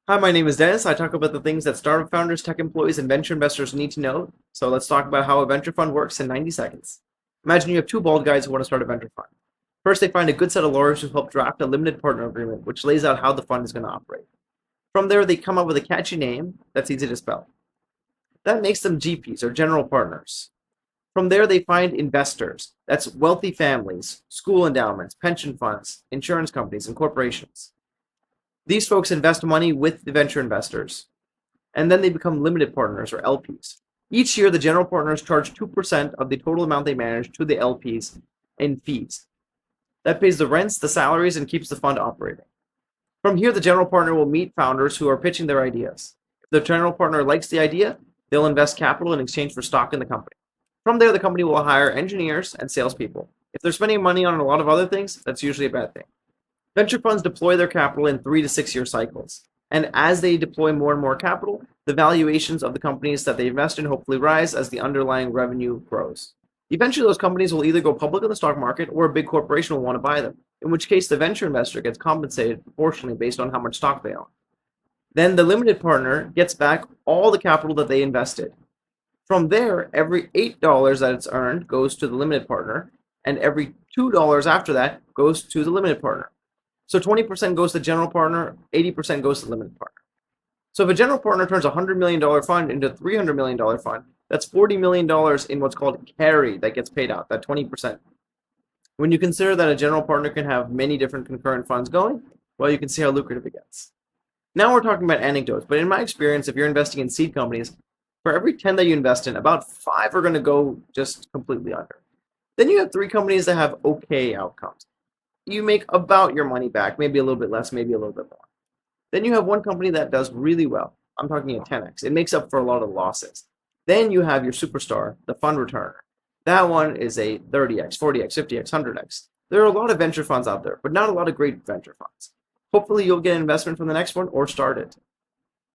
Hi, my name is Dennis. I talk about the things that startup founders, tech employees, and venture investors need to know. So let's talk about how a venture fund works in 90 seconds. Imagine you have two bald guys who want to start a venture fund. First, they find a good set of lawyers who help draft a limited partner agreement, which lays out how the fund is going to operate. From there, they come up with a catchy name that's easy to spell. That makes them GPs, or general partners. From there, they find investors. That's wealthy families, school endowments, pension funds, insurance companies, and corporations. These folks invest money with the venture investors, and then they become limited partners or LPs. Each year, the general partners charge 2% of the total amount they manage to the LPs in fees. That pays the rents, the salaries, and keeps the fund operating. From here, the general partner will meet founders who are pitching their ideas. If the general partner likes the idea, they'll invest capital in exchange for stock in the company. From there, the company will hire engineers and salespeople. If they're spending money on a lot of other things, that's usually a bad thing. Venture funds deploy their capital in 3 to 6 year cycles. And as they deploy more and more capital, the valuations of the companies that they invest in hopefully rise as the underlying revenue grows. Eventually, those companies will either go public in the stock market or a big corporation will want to buy them, in which case the venture investor gets compensated proportionally based on how much stock they own. Then the limited partner gets back all the capital that they invested. From there, every $8 that it's earned goes to the limited partner, and every $2 after that goes to the limited partner. So 20% goes to general partner, 80% goes to limited partner. So if a general partner turns a $100 million fund into a $300 million fund, that's $40 million in what's called carry that gets paid out, that 20%. When you consider that a general partner can have many different concurrent funds going, well, you can see how lucrative it gets. Now we're talking about anecdotes, but in my experience, if you're investing in seed companies, for every 10 that you invest in, about 5 are going to go just completely under. Then you have 3 companies that have okay outcomes. You make about your money back, maybe a little bit less, maybe a little bit more. Then you have one company that does really well. I'm talking a 10x. It makes up for a lot of losses. Then you have your superstar, the fund returner. That one is a 30x, 40x, 50x, 100x. There are a lot of venture funds out there, but not a lot of great venture funds. Hopefully you'll get an investment from the next one or start it.